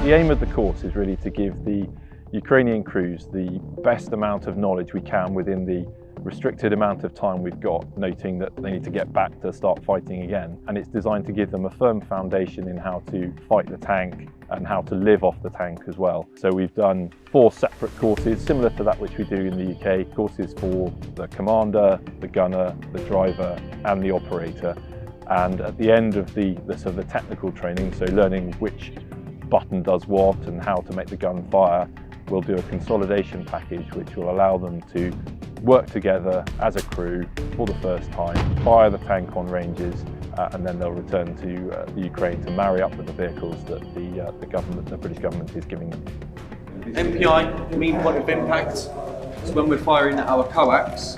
The aim of the course is really to give the Ukrainian crews the best amount of knowledge we can within the restricted amount of time we've got, noting that they need to get back to start fighting again. And it's designed to give them a firm foundation in how to fight the tank and how to live off the tank as well. So we've done 4 separate courses, similar to that which we do in the UK, courses for the commander, the gunner, the driver and the operator. And at the end of the sort of the technical training, so learning which button does what and how to make the gun fire, we'll do a consolidation package which will allow them to work together as a crew for the first time, fire the tank on ranges, and then they'll return to the Ukraine to marry up with the vehicles that the British government is giving them. MPI, mean point of impact, is when we're firing our coax.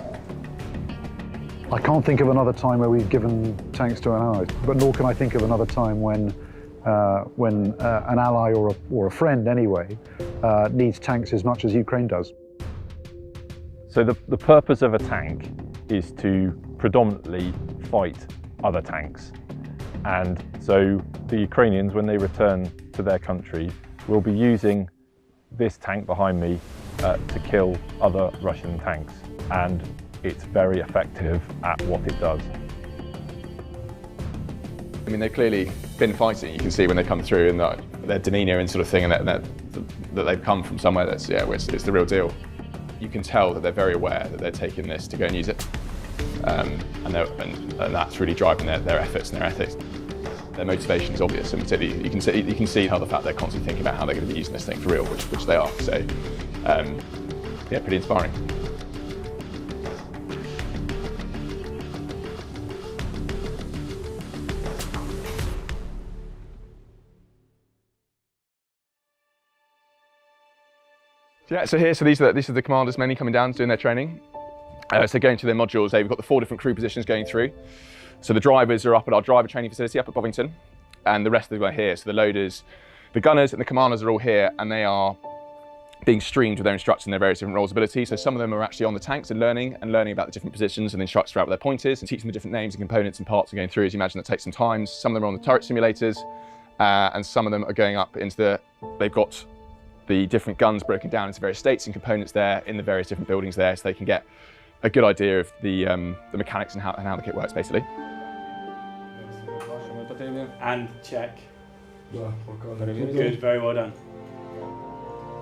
I can't think of another time where we've given tanks to an ally, but nor can I think of another time when an ally or a friend anyway needs tanks as much as Ukraine does. So the purpose of a tank is to predominantly fight other tanks. And so the Ukrainians, when they return to their country, will be using this tank behind me to kill other Russian tanks. And it's very effective at what it does. I mean, they've clearly been fighting. You can see when they come through and their demeanour and sort of thing, and that they've come from somewhere that's, where it's the real deal. You can tell that they're very aware that they're taking this to go and use it. And that's really driving their efforts and their ethics. Their motivation is obvious, and particularly you can see how the fact they're constantly thinking about how they're going to be using this thing for real, which they are. So, yeah, pretty inspiring. Yeah, so these are the commanders mainly coming down doing their training. So going through their modules, we've got the 4 different crew positions going through. So the drivers are up at our driver training facility up at Bovington, and the rest of them are here. So the loaders, the gunners and the commanders are all here, and they are being streamed with their instructors in their various different roles and abilities. So some of them are actually on the tanks and learning about the different positions, and the instructors are out with their pointers and teaching the different names and components and parts and going through. As you imagine, that takes some time. Some of them are on the turret simulators, and some of them are going up into they've got the different guns broken down into various states and components there in the various different buildings there, so they can get a good idea of the mechanics and how the kit works, basically. And check. Good, very well done.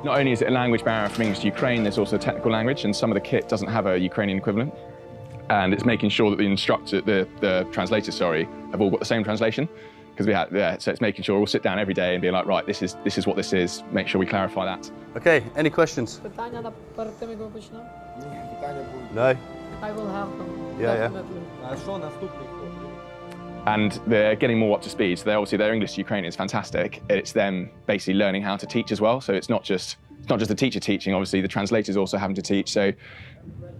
Not only is it a language barrier from English to Ukraine, there's also a technical language, and some of the kit doesn't have a Ukrainian equivalent. And it's making sure that the instructor, the translators, have all got the same translation. Because so it's making sure we'll sit down every day and be like, right, this is what this is. Make sure we clarify that. Okay, any questions? No. I will help them. Yeah. And they're getting more up to speed. So their English to Ukrainian is fantastic. It's them basically learning how to teach as well. So it's not just the teacher teaching. Obviously, the translators also having to teach. So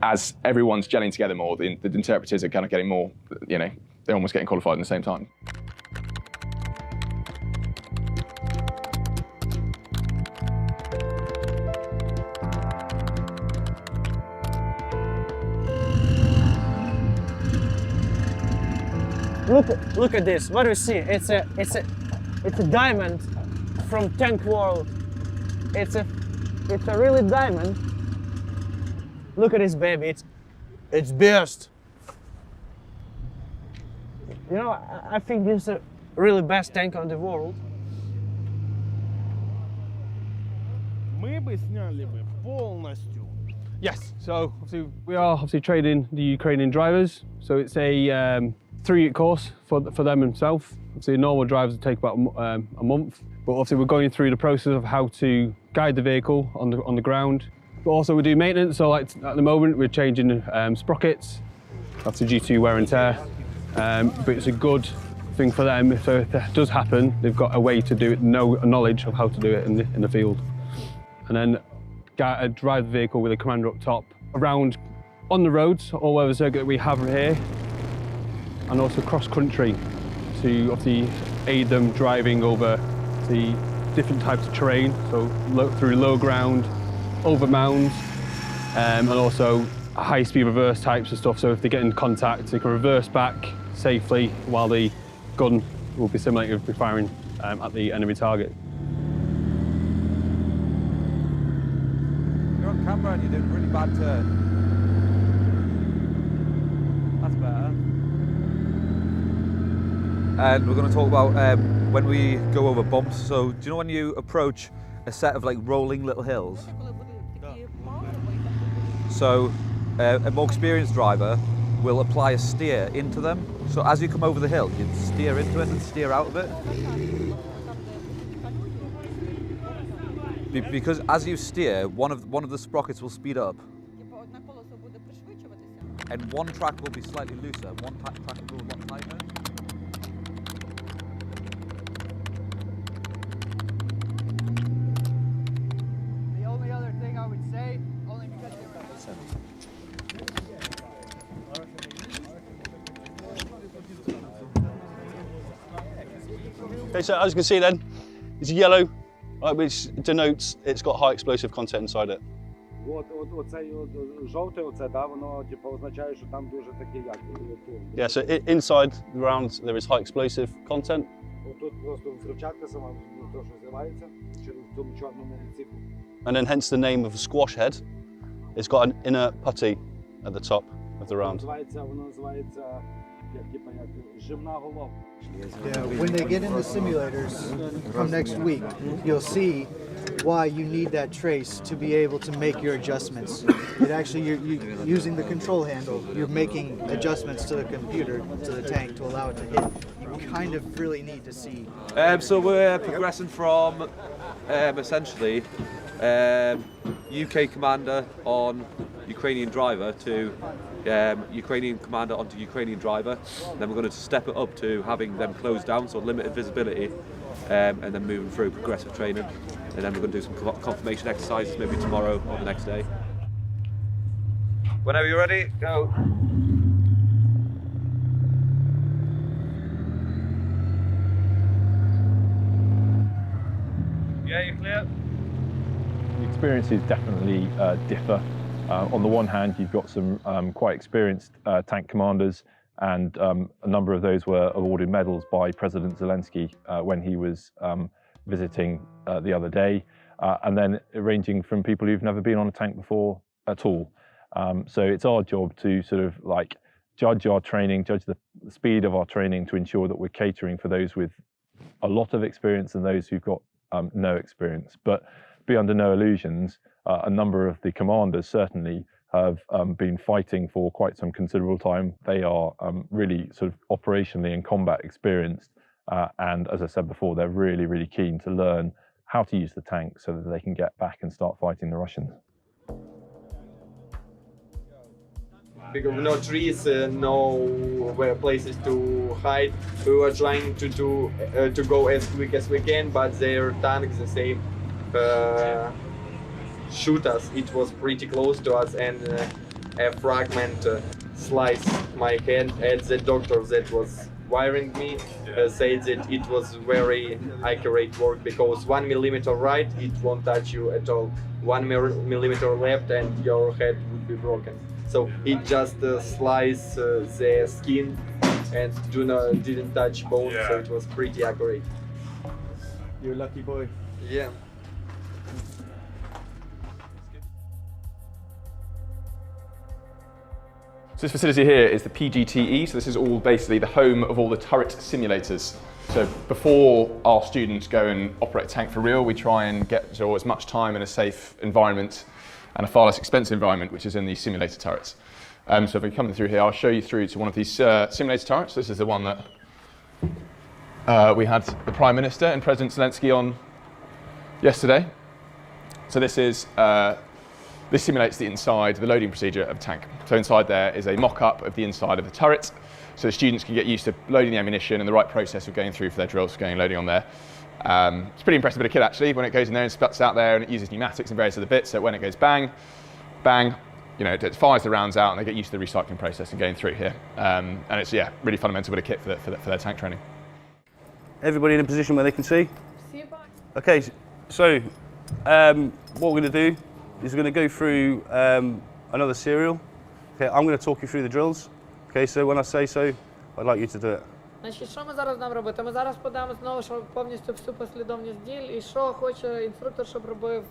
as everyone's gelling together more, the interpreters are kind of getting more. They're almost getting qualified at the same time. Look at this. What do you see? It's a diamond from tank world. It's a really diamond. Look at this baby. It's burst. You know, I think this is the really best tank on the world. Yes, so obviously we are training the Ukrainian drivers. So it's a 3-week course for them themselves. Obviously normal drivers will take about a month, but obviously we're going through the process of how to guide the vehicle on the ground. But also we do maintenance, so like at the moment we're changing sprockets, that's due to wear and tear. But it's a good thing for them, so if that does happen, they've got a way to do it, knowledge of how to do it in the field. And then drive the vehicle with a commander up top around on the roads or over the circuit that we have here, and also cross country to obviously aid them driving over the different types of terrain, so through low ground, over mounds, and also high speed reverse types of stuff. So if they get in contact, they can reverse back safely while the gun will be simulated with firing at the enemy target. camera and you're doing a really bad turn. That's better. And we're going to talk about when we go over bumps. So do you know when you approach a set of like rolling little hills? So a more experienced driver will apply a steer into them. So as you come over the hill, you steer into it and steer out of it. Because as you steer, one of the sprockets will speed up. And one track will be slightly looser, one track will go a lot tighter. The only other thing I would say, only because they were Okay, so as you can see then, it's yellow, which denotes it's got high explosive content inside it. Yeah, so inside the round there is high explosive content. And then hence the name of the squash head. It's got an inner putty at the top of the round. Yeah, when they get in the simulators from next week, you'll see why you need that trace to be able to make your adjustments. It actually, you're using the control handle, you're making adjustments to the computer, to the tank, to allow it to hit. You kind of really need to see. So we're progressing from essentially UK commander on Ukrainian driver to Ukrainian commander onto Ukrainian driver. And then we're going to step it up to having them closed down, so limited visibility, and then moving through progressive training. And then we're going to do some confirmation exercises maybe tomorrow or the next day. Whenever you're ready, go. Yeah, you're clear. The experiences definitely differ. On the one hand, you've got some quite experienced tank commanders, and a number of those were awarded medals by President Zelensky when he was visiting the other day, and then ranging from people who've never been on a tank before at all. So it's our job to sort of like judge our training, judge the speed of our training to ensure that we're catering for those with a lot of experience and those who've got no experience. But be under no illusions, a number of the commanders certainly have been fighting for quite some considerable time. They are really sort of operationally and combat experienced, and as I said before, they're really, really keen to learn how to use the tank so that they can get back and start fighting the Russians. Because no trees, no where places to hide. We were trying to go as quick as we can, but their tanks, the same, shoot us. It was pretty close to us, and a fragment sliced my hand. And the doctor that was wiring me said that it was very accurate work, because 1 millimeter right, it won't touch you at all. 1 millimeter left, and your head would be broken. So it just sliced the skin and didn't touch bone, so it was pretty accurate. You're a lucky boy. Yeah. So this facility here is the PGTE, so this is all basically the home of all the turret simulators. So before our students go and operate a tank for real, we try and get to as much time in a safe environment and a far less expensive environment, which is in these simulator turrets. So if we come through here, I'll show you through to one of these simulator turrets. This is the one that we had the Prime Minister and President Zelensky on yesterday. So this is this simulates the inside, the loading procedure of a tank. So inside there is a mock-up of the inside of the turret, so the students can get used to loading the ammunition and the right process of going through for their drills, for going loading on there. It's a pretty impressive bit of kit actually, when it goes in there and sputs out there, and it uses pneumatics and various other bits, so when it goes bang, bang, you know, it fires the rounds out and they get used to the recycling process and going through here. And it's, yeah, really fundamental bit of kit for their tank training. Everybody in a position where they can see? Okay, so what we're going to do is we're going to go through another serial. Okay, I'm going to talk you through the drills. Okay, so when I say so, I'd like you to do it. Значить, що ми зараз будемо робити? Ми зараз подаємо знову повністю всю послідовність дій, і що хоче інструктор, щоб робив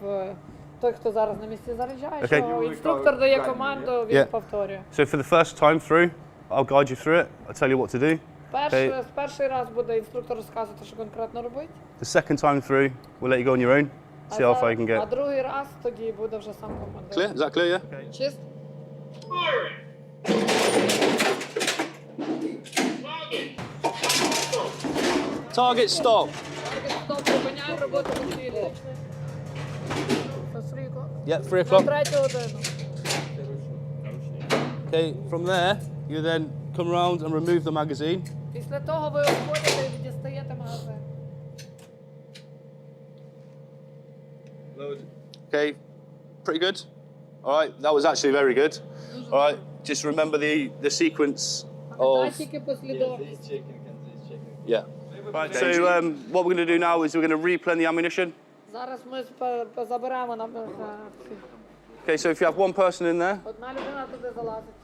той, хто зараз на місці заряджає, Okay. що інструктор дає команду, він повторює. So for the first time through, I'll guide you through it. I'll tell you what to do. Перший раз буде інструктор розказувати, що конкретно робити. The second time through, we'll let you go on your own. See how far you can А get. другий раз тоді буде вже сам командир. Clear? Is that clear, yeah? Чист? Target stop. Стоп, припиняємо роботу по цілі. Yeah, 3 На o'clock. 3 годину. Okay, from there, you then come around and remove the magazine. Після того ви обходите і дістаєте магазин. Okay, pretty good. All right, that was actually very good. All right, just remember the sequence of. Тільки послідовність. Yeah. Right, so what we're going to do now is we're going to replenish the ammunition. Зараз ми заберемо нам. Okay, so if you have one person in there, Одна людина туди залазить.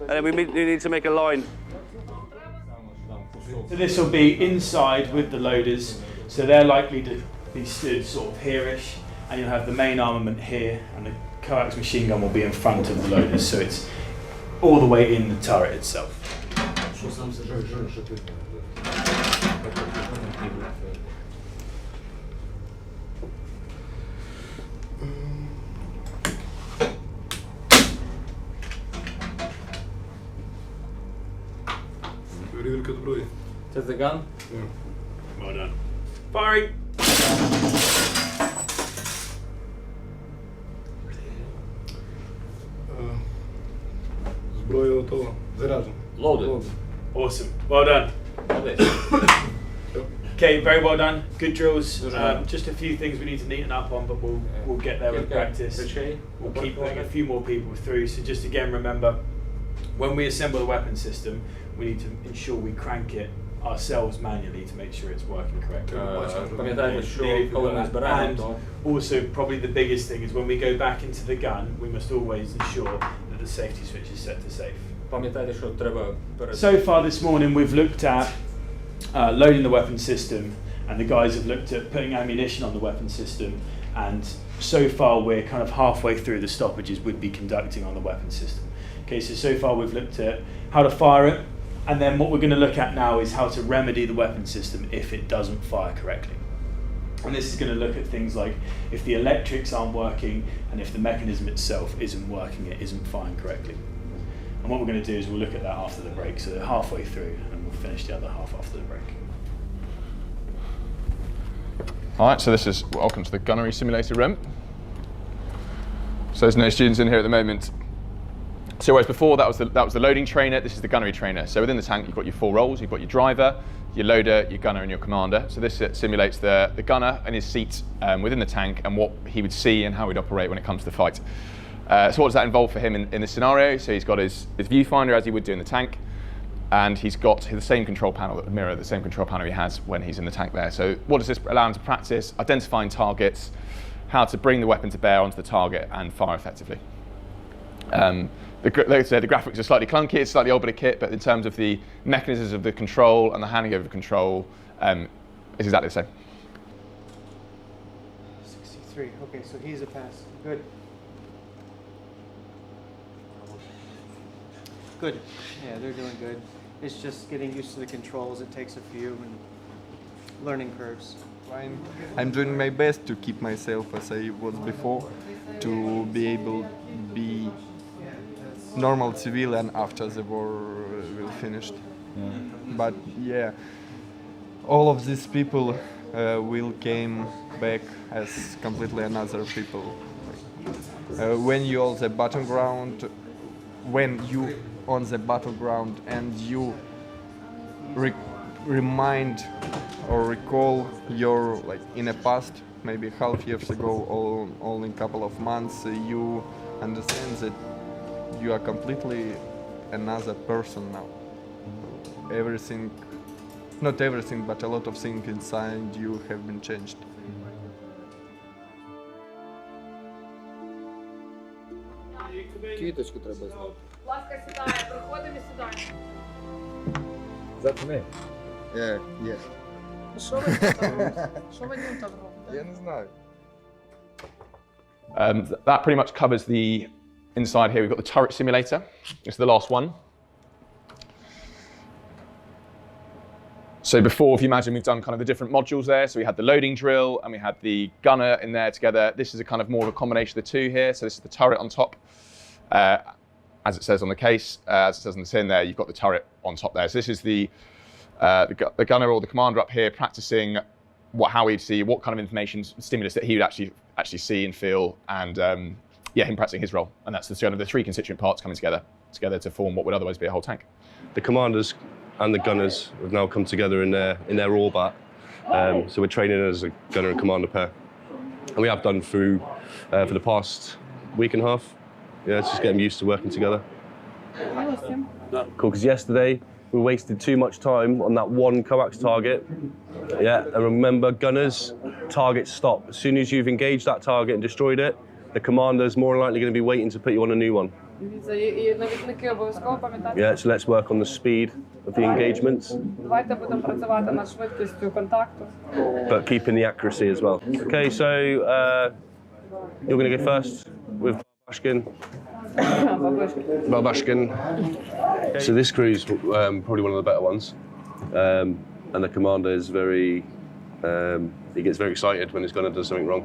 and then we need to make a line. So this will be inside with the loaders, so they're likely to be stood sort of here-ish, and you'll have the main armament here, and the coax machine gun will be in front of the loaders, so it's all the way in the turret itself. Test the gun? Well done. Firing! Зброя готова. Заряджена. Loaded. Awesome. Well done. Okay, very well done. Good drills. Just a few things we need to neaten up on, but we'll get there with practice. We'll keep putting a few more people through. So just again, remember, when we assemble the weapon system, we need to ensure we crank it ourselves manually to make sure it's working correctly. And also, probably the biggest thing is when we go back into the gun, we must always ensure that the safety switch is set to safe. So far this morning, we've looked at loading the weapon system, and the guys have looked at putting ammunition on the weapon system, and so far we're kind of halfway through the stoppages we'd be conducting on the weapon system. Okay, so far we've looked at how to fire it, and then what we're going to look at now is how to remedy the weapon system if it doesn't fire correctly. And this is going to look at things like if the electrics aren't working and if the mechanism itself isn't working, it isn't firing correctly. And what we're going to do is we'll look at that after the break, so halfway through, and we'll finish the other half after the break. All right, so this is welcome to the gunnery simulator room. So there's no students in here at the moment. So whereas before that was the loading trainer, this is the gunnery trainer. So within the tank you've got your 4 roles, you've got your driver, your loader, your gunner and your commander. So this simulates the gunner and his seat within the tank and what he would see and how he'd operate when it comes to the fight. So what does that involve for him in this scenario? So he's got his viewfinder as he would do in the tank, and he's got the same control panel that would mirror the same control panel he has when he's in the tank there. So what does this allow him to practice? Identifying targets, how to bring the weapon to bear onto the target and fire effectively. Like I said, the graphics are slightly clunky, it's slightly older kit, but in terms of the mechanisms of the control and the handing over control, it's exactly the same. 63. Okay, so he's a pass. Good. Good. Yeah, they're doing good. It's just getting used to the controls. It takes a few and learning curves. Fine. I'm doing my best to keep myself as I was before, to be able to be normal civilian after the war will finished. But yeah, all of these people will came back as completely another people. When you on the battleground, and you remind or recall your in the past, maybe half years ago or only a couple of months, you understand that you are completely another person now. Everything, not everything, but a lot of things inside you have been changed. Квіточку треба зняти. Будь ласка, сідає, проходимо і сідаємо. That's me. Yeah, yeah. Що ви тут робите? Що ви тут робите? Я не знаю. That pretty much covers the inside here. We've got the turret simulator. It's the last one. So before, if you imagine, we've done kind of the different modules there. So we had the loading drill and we had the gunner in there together. This is a kind of more of a combination of the two here. So this is the turret on top. As it says on the case, as it says on the tin there, you've got the turret on top there. So this is the gunner or the commander up here practicing how he'd see, what kind of information stimulus that he would actually see and feel, and yeah, him practicing his role. And that's the sort of the three constituent parts coming together to form what would otherwise be a whole tank. The commanders and the gunners have now come together in their orbit. So we're training as a gunner and commander pair, and we have done through for the past week and a half. Yeah, it's just getting used to working together. Cool, because yesterday we wasted too much time on that one coax target. Yeah, and remember, gunners, targets stop. As soon as you've engaged that target and destroyed it, the commander's more than likely going to be waiting to put you on a new one. Yeah, so let's work on the speed of the engagements, but keeping the accuracy as well. Okay, so you're going to go first with Babashkin. So this crew's probably one of the better ones, and the commander is he gets very excited when his gunner does something wrong.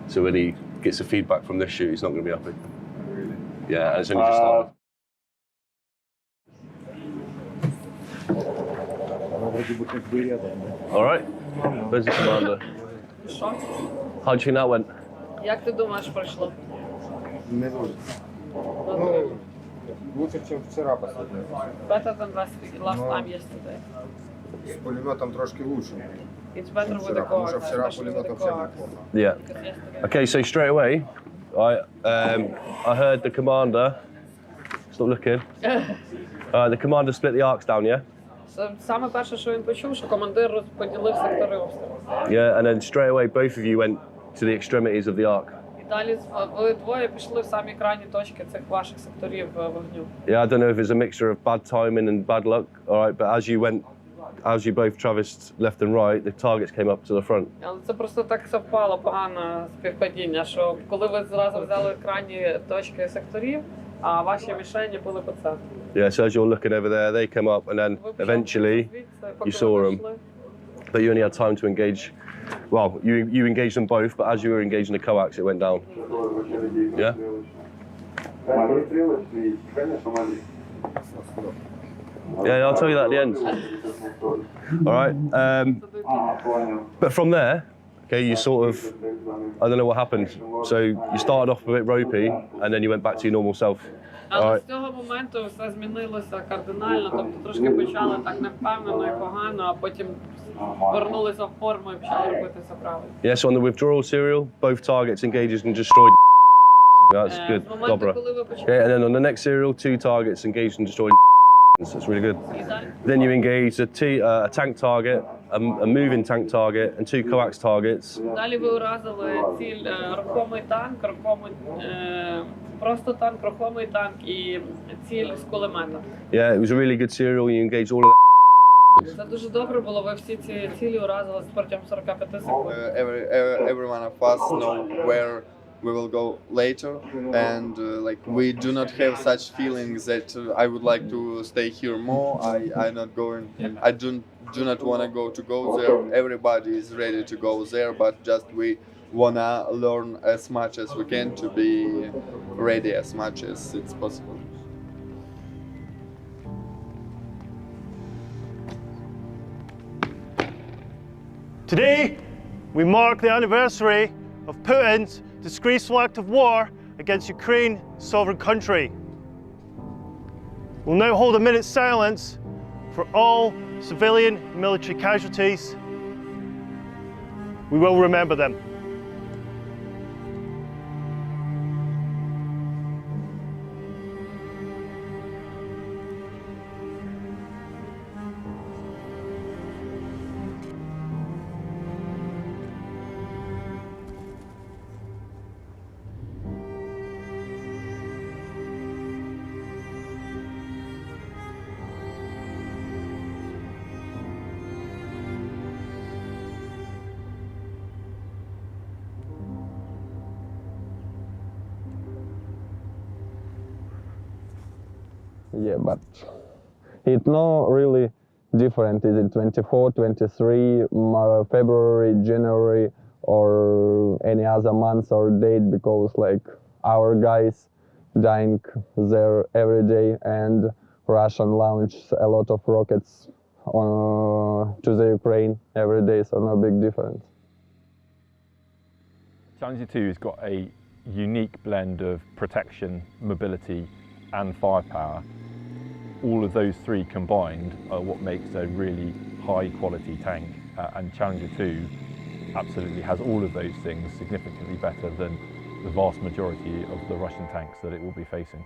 So when he gets the feedback from this shoot, he's not going to be happy. Yeah, and it's only just started. All right, where's the commander? How do you think that went? Як ти думаєш, пройшло? Не дуже. Ну, лучше, чем вчера последний. Better than last time yesterday. С пулеметом трошки лучше. It's better with the Потому core. что вчера пулемет вообще не плохо. Yeah. Okay, so straight away, I heard the commander. Stop looking. The commander split the arcs down, yeah. Саме перше, що він почув, що командир розподілив сектори обстрілу. Yeah, and then straight away, both of you went to the extremities of the arc. І далі ви двоє пішли в самі крайні точки цих ваших секторів вогню. Yeah, I don't know if it's a mixture of bad timing and bad luck. All right, but as you both traversed left and right, the targets came up to the front. Але це просто так совпало, погане співпадіння, що коли ви зразу взяли крайні точки секторів, а ваші мішені були по центру. Yeah, so as you're looking over there, they came up, and then eventually you saw them, but you only had time to engage. Well, you engaged them both, but as you were engaging the coax, it went down. Yeah? Yeah, I'll tell you that at the end. All right. But from there, okay, you sort of, I don't know what happened. So you started off a bit ropey, and then you went back to your normal self. Але з цього моменту все змінилося кардинально, тобто трошки почали так невпевнено і погано, а потім вернулися в форму і почали робити все правильно. Yeah, so on the withdrawal serial, both targets engaged and destroyed. That's good, dobra. Okay, and then on the next serial, 2 targets engaged and destroyed. That's really good. Then you engage a tank target, a moving tank target, and 2 coax targets. Далі ви уразили ціль рухомий танк, просто танк, рухомий танк і ціль з кулемета. Yeah, it was a really good serial. You engaged all of that. Це дуже добре було. Ви всі ці цілі уразили протягом 45 секунд. Every one of us know where we will go later, and like we do not have such feelings that I would like to stay here more. I not going. I do not want to go there. Everybody is ready to go there, but just we wanna learn as much as we can to be ready as much as it's possible. Today, we mark the anniversary of Putin's disgraceful act of war against Ukraine, sovereign country. We'll now hold a minute's silence for all civilian and military casualties. We will remember them. Yeah, but it's not really different. Is it 24, 23, February, January, or any other month or date? Because like our guys dying there every day, and Russian launch a lot of rockets to the Ukraine every day, so no big difference. Challenger 2 has got a unique blend of protection, mobility and firepower. All of those three combined are what makes a really high quality tank, and Challenger 2 absolutely has all of those things significantly better than the vast majority of the Russian tanks that it will be facing.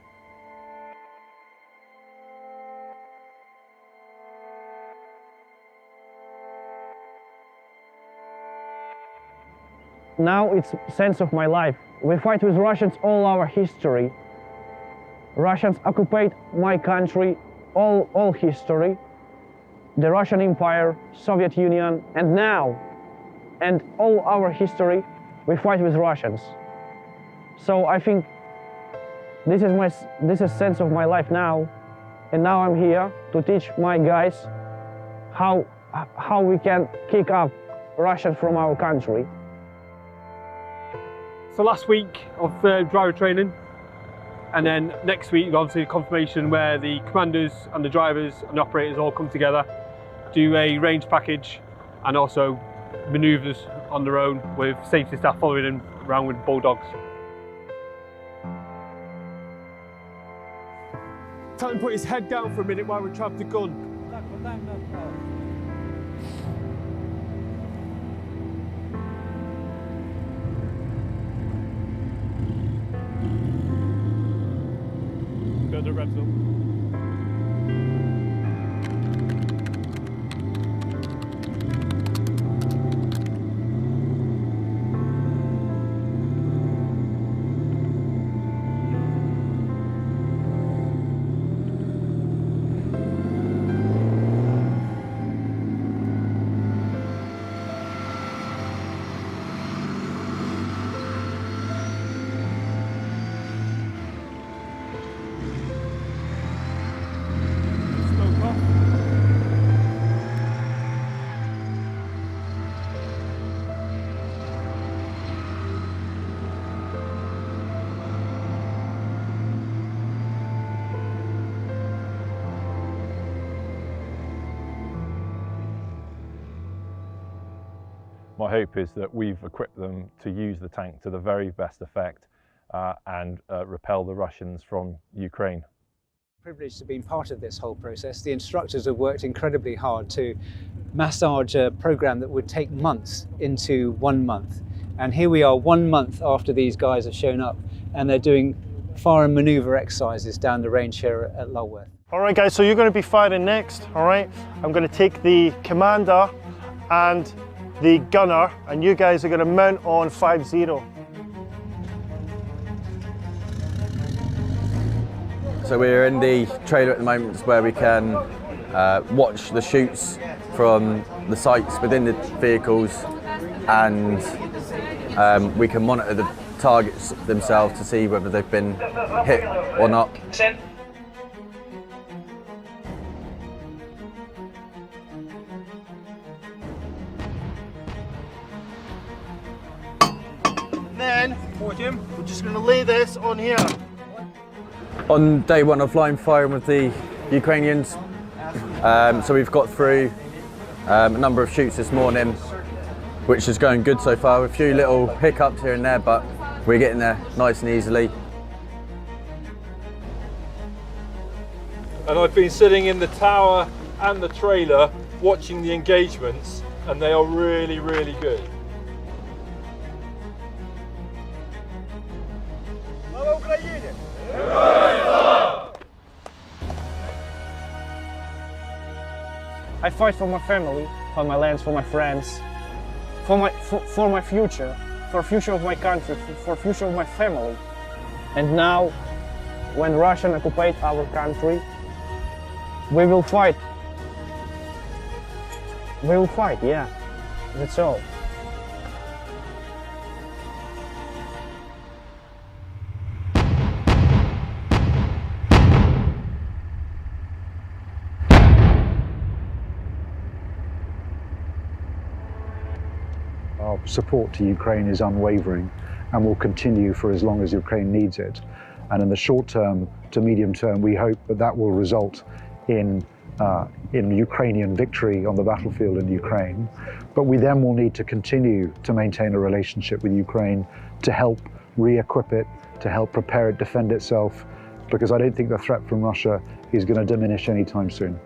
Now it's sense of my life. We fight with Russians all our history. Russians occupied my country all history. The Russian Empire, Soviet Union, and now, and all our history, we fight with Russians. So I think this is sense of my life now, and now I'm here to teach my guys how we can kick out Russians from our country. So last week of driver training, and then next week obviously confirmation where the commanders and the drivers and the operators all come together, do a range package and also manoeuvres on their own with safety staff following them around with bulldogs. Tell him to put his head down for a minute while we trap the gun. Go to Repsol. My hope is that we've equipped them to use the tank to the very best effect and repel the Russians from Ukraine. Privileged to be part of this whole process. The instructors have worked incredibly hard to massage a program that would take months into 1 month. And here we are 1 month after these guys have shown up, and they're doing fire and maneuver exercises down the range here at Lulworth. All right guys, so you're going to be firing next, all right? I'm going to take the commander and the gunner, and you guys are going to mount on 5-0. So we're in the trailer at the moment where we can watch the shoots from the sights within the vehicles, and we can monitor the targets themselves to see whether they've been hit or not. Then we're just going to lay this on here. On day one of line firing with the Ukrainians, so we've got through a number of shoots this morning, which is going good so far. A few little hiccups here and there, but we're getting there nice and easily. And I've been sitting in the tower and the trailer watching the engagements, and they are really, really good. I fight for my family, for my lands, for my friends, for my future, for future of my country, for future of my family. And now, when Russia occupied our country, we will fight. We will fight, yeah. That's all. Our support to Ukraine is unwavering and will continue for as long as Ukraine needs it. And in the short term to medium term, we hope that that will result in Ukrainian victory on the battlefield in Ukraine. But we then will need to continue to maintain a relationship with Ukraine to help re-equip it, to help prepare it defend itself, because I don't think the threat from Russia is going to diminish anytime soon.